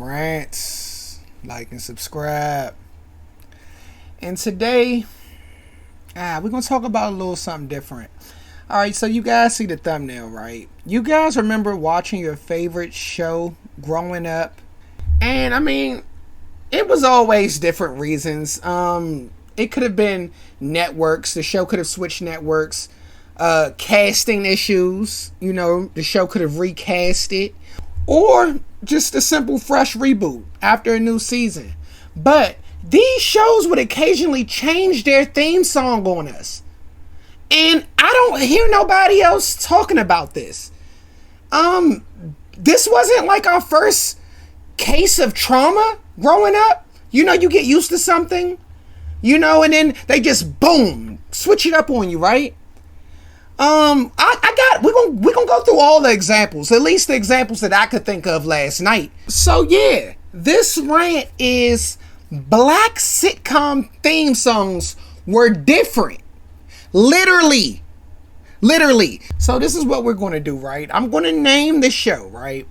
Rants. Like and subscribe. And today, we're going to talk about a little something different. Alright, so you guys see the thumbnail, right? You guys remember watching your favorite show growing up? And I mean, it was always different reasons. It could have been networks. The show could have switched networks. Casting issues. You know, the show could have recast it. Or just a simple fresh reboot after a new season. But these shows would occasionally change their theme song on us. And I don't hear nobody else talking about this. This wasn't like our first case of trauma growing up. You know, you get used to something, you know, and then they just boom, switch it up on you, right? We're gonna go through all the examples, at least the examples that I could think of last night. So yeah, this rant is black sitcom theme songs were different. Literally. So this is what we're going to do, right? I'm going to name the show, right?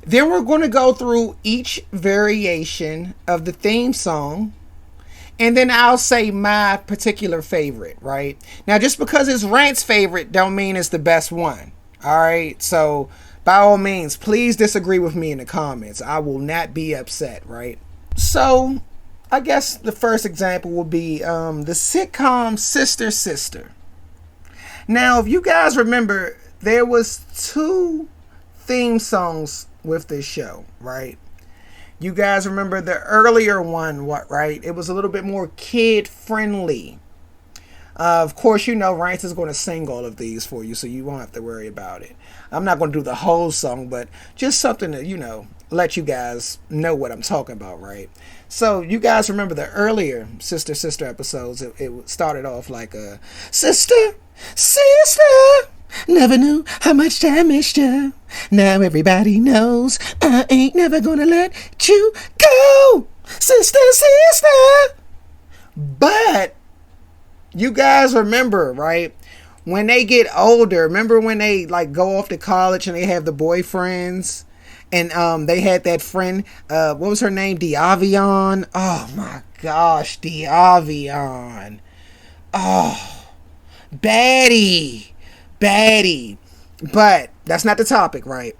Then we're going to go through each variation of the theme song. And then I'll say my particular favorite, right? Now, just because it's Rant's favorite don't mean it's the best one. All right? So by all means, please disagree with me in the comments. I will not be upset, right? So I guess the first example will be the sitcom Sister Sister. Now, if you guys remember, there was 2 theme songs with this show, right? You guys remember the earlier one, right? It was a little bit more kid-friendly. Of course, you know, Rance is going to sing all of these for you, so you won't have to worry about it. I'm not going to do the whole song, but just something to, you know, let you guys know what I'm talking about, right? So, you guys remember the earlier Sister Sister episodes. It started off like a Sister, Sister, never knew how much I missed you. Now everybody knows I ain't never gonna let you go. Sister, sister. But you guys remember, right? When they get older, remember when they like go off to college and they have the boyfriends? And they had that friend, what was her name? Diavion. Oh my gosh, Diavion. Oh, baddie. But that's not the topic, right?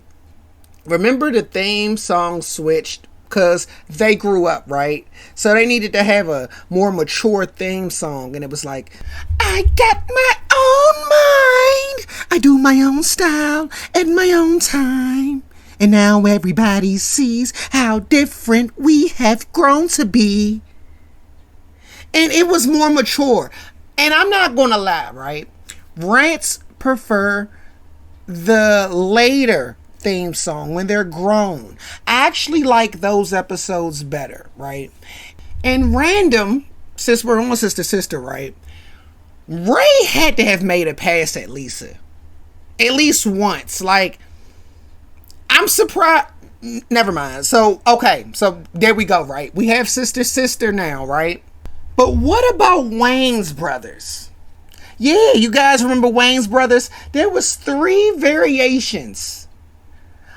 Remember the theme song switched because they grew up, right? So they needed to have a more mature theme song. And it was like, I got my own mind. I do my own style at my own time. And now everybody sees how different we have grown to be. And it was more mature. And I'm not going to lie, right? Rants prefer the later theme song when they're grown. I actually like those episodes better, right? And Randumb, since we're on Sister Sister, right? Ray had to have made a pass at Lisa. At least once. Like, I'm surprised. Never mind. So, okay. So, there we go, right? We have Sister Sister now, right? But what about Wayans Brothers? Yeah, you guys remember Wayans Brothers? There was 3 variations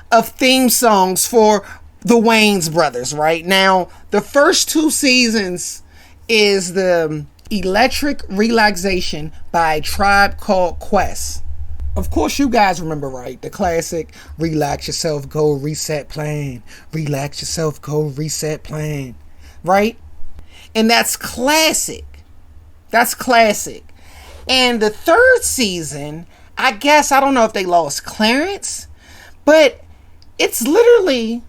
of theme songs for the Wayans Brothers, right? Now, the first 2 seasons is the Electric Relaxation by ATribeCalledQuest. Of course, you guys remember, right? The classic, relax yourself, go reset plan. Relax yourself, go reset plan. Right? And that's classic. That's classic. And the 3rd season, I guess, I don't know if they lost Clarence, but it's literally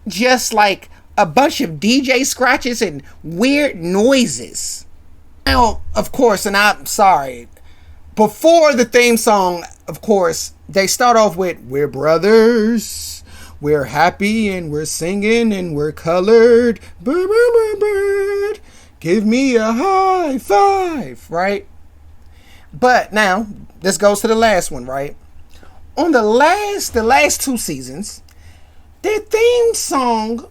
just like a bunch of DJ scratches and weird noises. Now, of course, and I'm sorry, before the theme song, of course, they start off with, we're brothers, we're happy and we're singing and we're colored, bird, bird, bird, bird. Give me a high five, right? But now, this goes to the last one, right? On the last 2 seasons, their theme song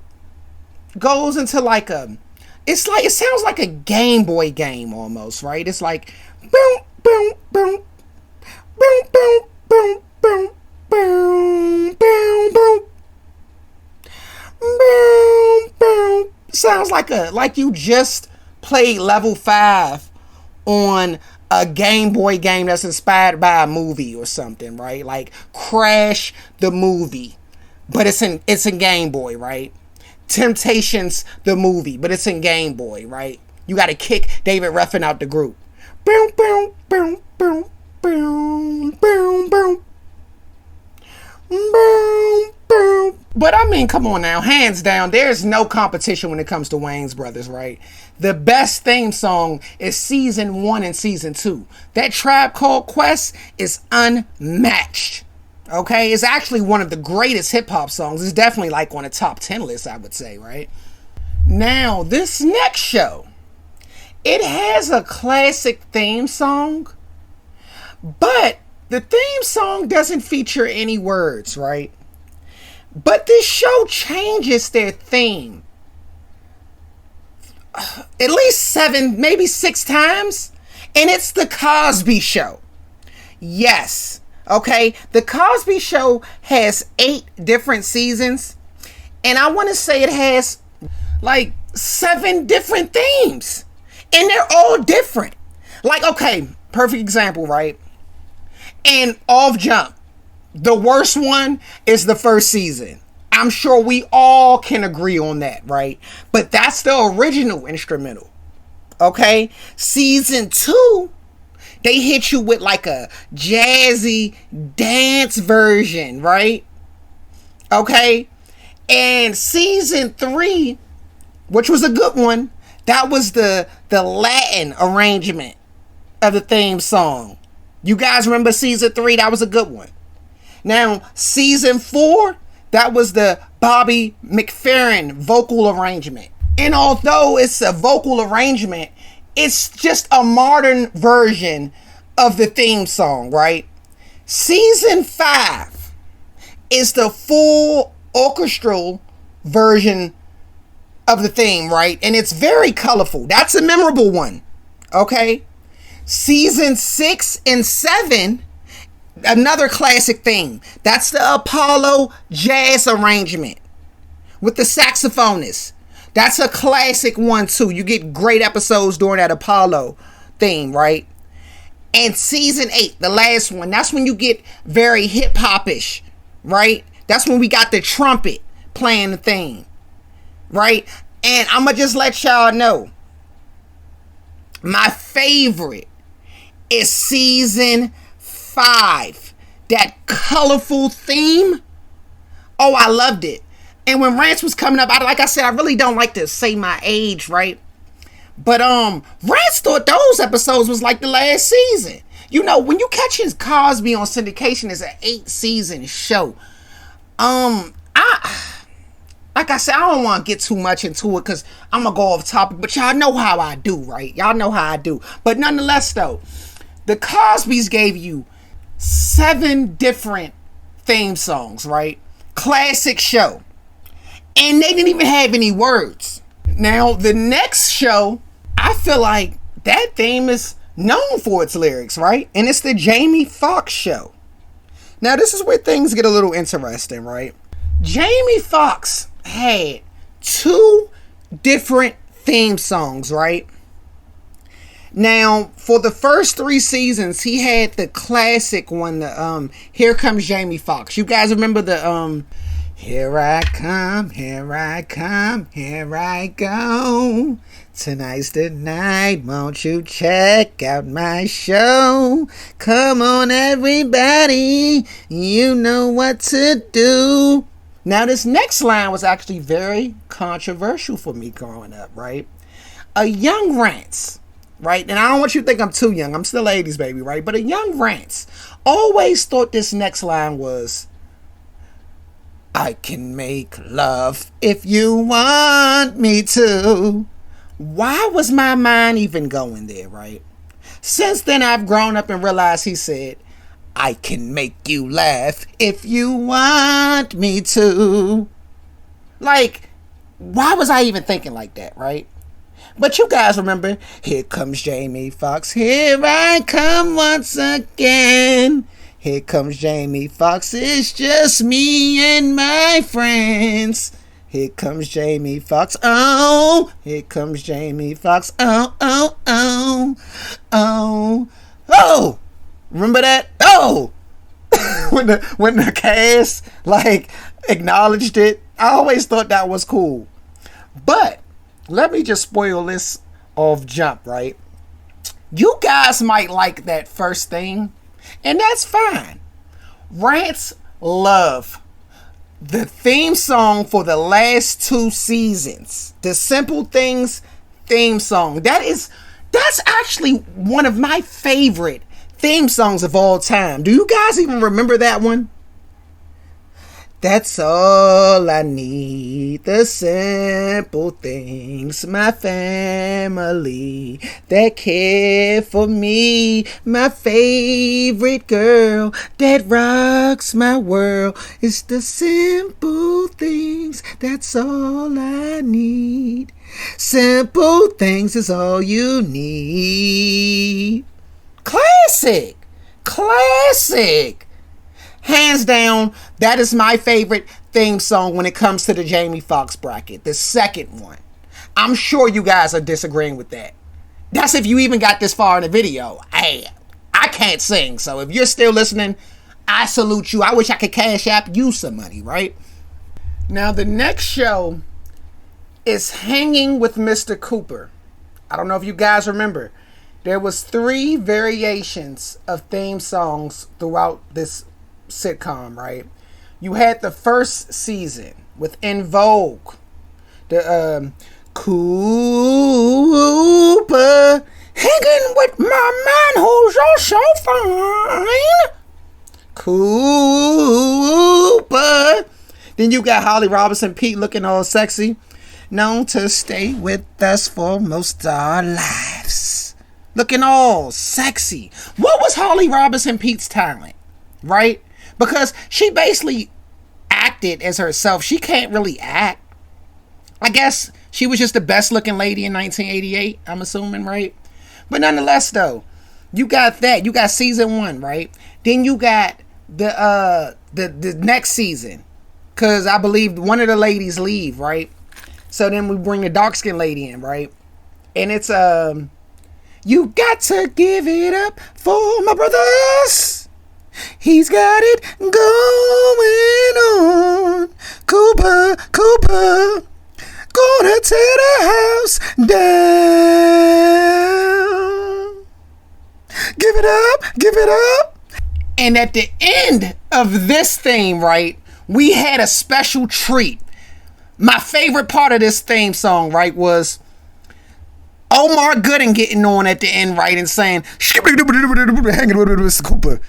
goes into like a, it sounds like a Game Boy game almost, right? It's like, boom, boom, boom, boom, boom, boom, boom, boom, boom, boom. Boom, boom. Sounds like you just played level 5 on a Game Boy game that's inspired by a movie or something, right? Like Crash the movie, but it's in Game Boy, right? Temptations the movie, but it's in Game Boy, right? You got to kick David Ruffin out the group. Boom, boom, boom, boom, boom, boom, boom. Boom, boom. But I mean, come on now, hands down, there's no competition when it comes to Wayans Brothers, right? The best theme song is season 1 and season 2. That Tribe Called Quest is unmatched. Okay, it's actually one of the greatest hip hop songs. It's definitely like on a top 10 list, I would say, right? Now, this next show, it has a classic theme song, but the theme song doesn't feature any words, right? But this show changes their theme at least 7, maybe 6 times, and it's the Cosby Show. Yes. Okay, the Cosby Show has 8 different seasons, and I want to say it has like 7 different themes, and they're all different. Like, okay, perfect example, right? And off jump, the worst one is the first season. I'm sure we all can agree on that, right? But that's the original instrumental. Okay, season 2, they hit you with like a jazzy dance version, right? Okay. And season 3, which was a good one, that was the Latin arrangement of the theme song. You guys remember season 3? That was a good one. Now, season 4, that was the Bobby McFerrin vocal arrangement. And although it's a vocal arrangement, it's just a modern version of the theme song, right? Season 5 is the full orchestral version of the theme, right? And it's very colorful. That's a memorable one, okay? Season 6 and 7, another classic theme. That's the Apollo jazz arrangement with the saxophonist. That's a classic one too. You get great episodes during that Apollo theme, right? And season 8, the last one, that's when you get very hip-hop-ish, right? That's when we got the trumpet playing the theme, right? And I'm going to just let y'all know, my favorite is season 5. That colorful theme. Oh, I loved it. And when Rants was coming up, like I said, I really don't like to say my age, right? But Rants thought those episodes was like the last season. You know, when you catch his Cosby on syndication, it's an 8-season show. Like I said, I don't want to get too much into it because I'm going to go off topic, but y'all know how I do, right? Y'all know how I do. But nonetheless, though, the Cosbys gave you 7 different theme songs, right? Classic show. And they didn't even have any words. Now, the next show, I feel like that theme is known for its lyrics, right? And it's the Jamie Foxx Show. Now, this is where things get a little interesting, right? Jamie Foxx had 2 different theme songs, right? Now, for the first 3 seasons, he had the classic one, the Here Comes Jamie Foxx. You guys remember the Here I come, here I come, here I go. Tonight's the night, won't you check out my show? Come on, everybody, you know what to do. Now, this next line was actually very controversial for me growing up, right? A young Rants, right? And I don't want you to think I'm too young. I'm still 80s, baby, right? But a young Rants always thought this next line was, I can make love if you want me to. Why was my mind even going there, right? Since then, I've grown up and realized he said, I can make you laugh if you want me to. Like, why was I even thinking like that, right? But you guys remember, here comes Jamie Foxx, here I come once again. Here comes Jamie Foxx, it's just me and my friends. Here comes Jamie Foxx. Oh, here comes Jamie Foxx. Oh, oh, oh, oh, oh. Remember that? Oh, when the cast like acknowledged it, I always thought that was cool. But let me just spoil this off jump, right? You guys might like that first thing, and that's fine. Rants love the theme song for the last 2 seasons. The Simple Things theme song. That's actually one of my favorite theme songs of all time. Do you guys even remember that one? That's all I need, the simple things, my family that care for me, my favorite girl that rocks my world. It's the simple things, that's all I need. Simple things is all you need. Classic! Classic! Hands down, that is my favorite theme song when it comes to the Jamie Foxx bracket. The second one. I'm sure you guys are disagreeing with that. That's if you even got this far in the video. Hey, I can't sing, so if you're still listening, I salute you. I wish I could cash app you some money, right? Now, the next show is Hanging with Mr. Cooper. I don't know if you guys remember. There was 3 variations of theme songs throughout this sitcom, right? You had the first season with En Vogue, the Cooper, hanging with my man who's also fine, Cooper. Then you got Holly Robinson Pete looking all sexy, known to stay with us for most of our lives, looking all sexy. What was Holly Robinson Pete's talent, right? Because she basically acted as herself. She can't really act. I guess she was just the best looking lady in 1988, I'm assuming, right? But nonetheless, though, you got that. You got season 1, right? Then you got the next season, because I believe one of the ladies leave, right? So then we bring the dark skinned lady in, right? And it's you got to give it up for my brothers. He's got it going on. Cooper, Cooper, gonna tear the house down. Give it up, give it up. And at the end of this theme, right, we had a special treat. My favorite part of this theme song, right, was Omar Gooding getting on at the end, right, and saying, hanging with Mr. Cooper.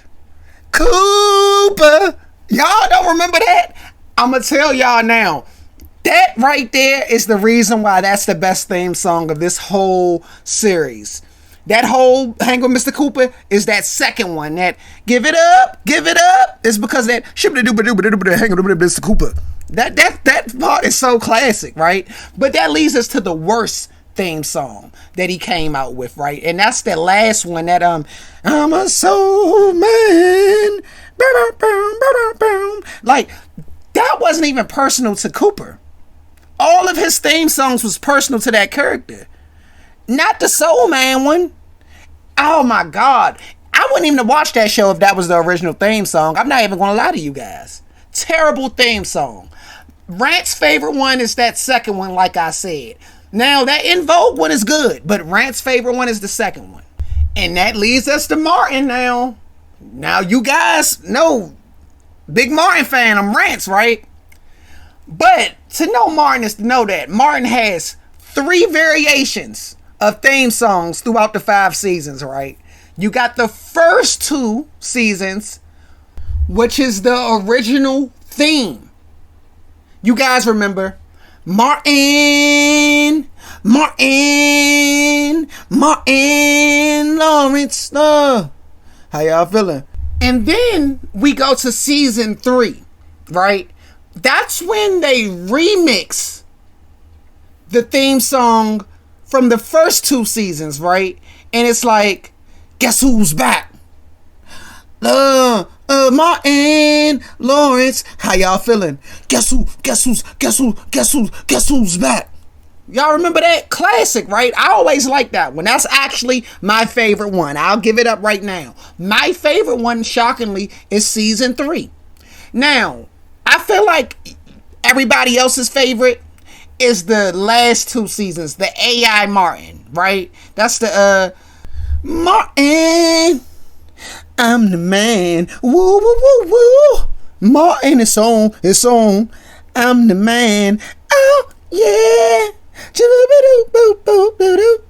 Cooper. Y'all don't remember that? I'm going to tell y'all now. That right there is the reason why that's the best theme song of this whole series. That whole Hang with Mr. Cooper is that second one. That give it up is because that Hang with Mr. Cooper. That part is so classic, right? But that leads us to the worst theme song that he came out with, right? And that's the last one, that I'm a soul man. Like, that wasn't even personal to Cooper. All of his theme songs was personal to that character, not the Soul Man one. Oh my God, I wouldn't even watch that show if that was the original theme song. I'm not even gonna lie to you guys. Terrible theme song. Rant's favorite one is that second one, like I said. Now, that En Vogue one is good, but Rant's favorite one is the second one. And that leads us to Martin now. Now, you guys know, big Martin fan, I'm Rant's, right? But to know Martin is to know that Martin has 3 variations of theme songs throughout the 5 seasons, right? You got the first 2 seasons, which is the original theme. You guys remember Martin Lawrence. How y'all feeling? And then we go to season 3, right? That's when they remix the theme song from the first 2 seasons, right? And it's like, guess who's back? Martin Lawrence. How y'all feeling? Guess who's back? Y'all remember that? Classic, right? I always like that one. That's actually my favorite one. I'll give it up right now. My favorite one, shockingly, is season 3. Now, I feel like everybody else's favorite is the last 2 seasons, the AI Martin, right? That's the Martin, I'm the man. Woo woo woo woo. Martin, it's on. I'm the man. Oh yeah.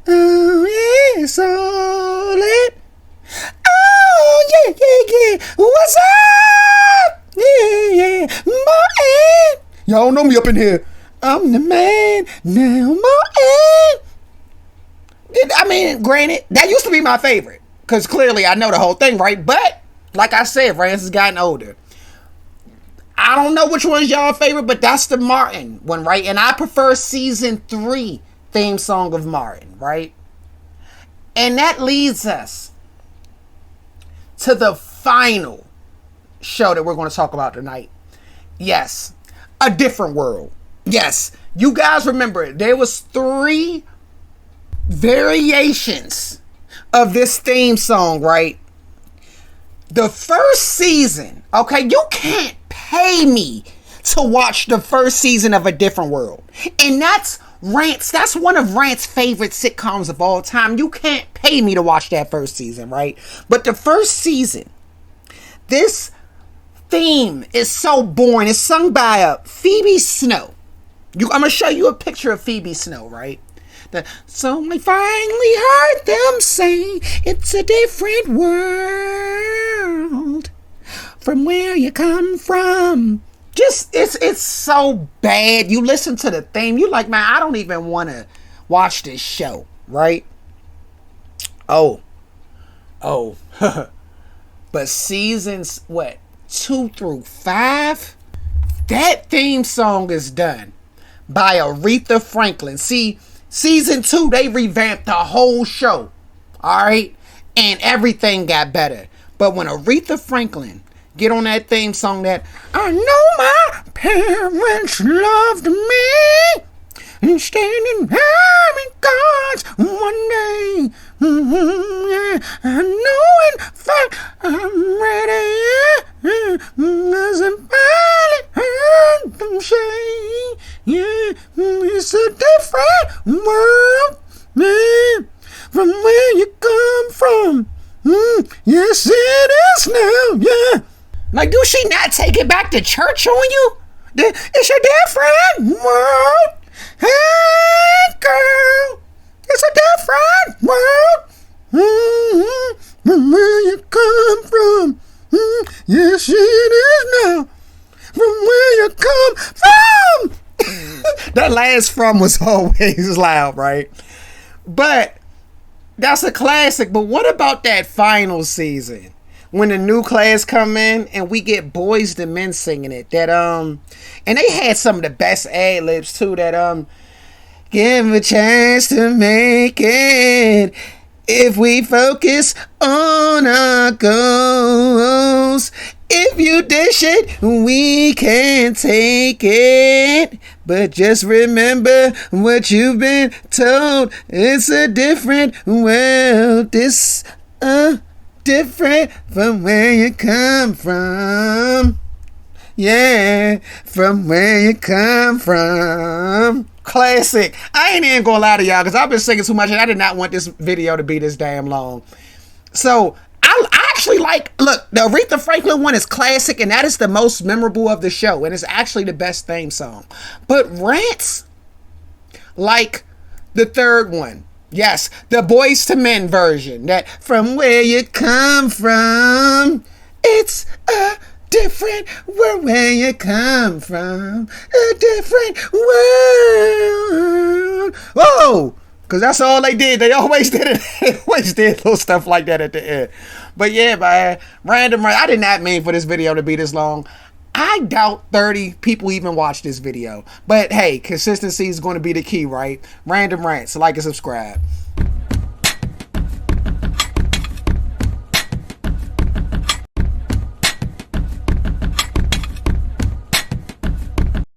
Oh yeah, solid. Oh yeah. What's up? Yeah. Martin. Y'all know me up in here. I'm the man now, Martin. I mean, granted, that used to be my favorite. Because clearly I know the whole thing, right? But, like I said, Rance has gotten older. I don't know which one's y'all favorite, but that's the Martin one, right? And I prefer season 3 theme song of Martin, right? And that leads us to the final show that we're going to talk about tonight. Yes, A Different World. Yes, you guys remember it. There was 3 variations of this theme song, right? The first season, okay, you can't pay me to watch the first season of A Different World. And that's Rance, that's one of Rance's favorite sitcoms of all time. You can't pay me to watch that first season, right? But the first season, this theme is so boring. It's sung by Phoebe Snow. I'm going to show you a picture of Phoebe Snow, right? So I finally heard them say it's a different world from where you come from. Just, it's so bad. You listen to the theme, you like, man, I don't even want to watch this show, right? Oh. But seasons, 2 through 5? That theme song is done by Aretha Franklin. See, season 2, they revamped the whole show. Alright? And everything got better. But when Aretha Franklin get on that theme song that I know my parents loved me and standing high in God's one day. Yeah, I know in fact I'm ready. As I finally heard them say, yeah, it's a different world, man, from where you come from. Yes, it is now, yeah. Like, do she not take it back to church on you? It's a different world. Hey, girl, it's a different world. From where you come from. Yes, it is now. From where you come from. That last "from" was always loud, right? But that's a classic. But what about that final season when the new class come in and we get Boyz II Men singing it? That and they had some of the best ad libs too. That give a chance to make it if we focus on our goals. If you dish it, we can take it. But just remember what you've been told. It's a different world. It's different from where you come from. Yeah, from where you come from. Classic. I ain't even gonna lie to y'all because I've been singing too much and I did not want this video to be this damn long. So I actually look, the Aretha Franklin one is classic and that is the most memorable of the show and it's actually the best theme song. But Rants, like the third one, yes, the Boyz II Men version, that from where you come from, it's a different world where you come from, a different world. Whoa! Because that's all they did. They always did it. They always did little stuff like that at the end. But yeah, man, Randumb Rants. I did not mean for this video to be this long. I doubt 30 people even watch this video. But hey, consistency is going to be the key, right? Randumb Rants. Like and subscribe.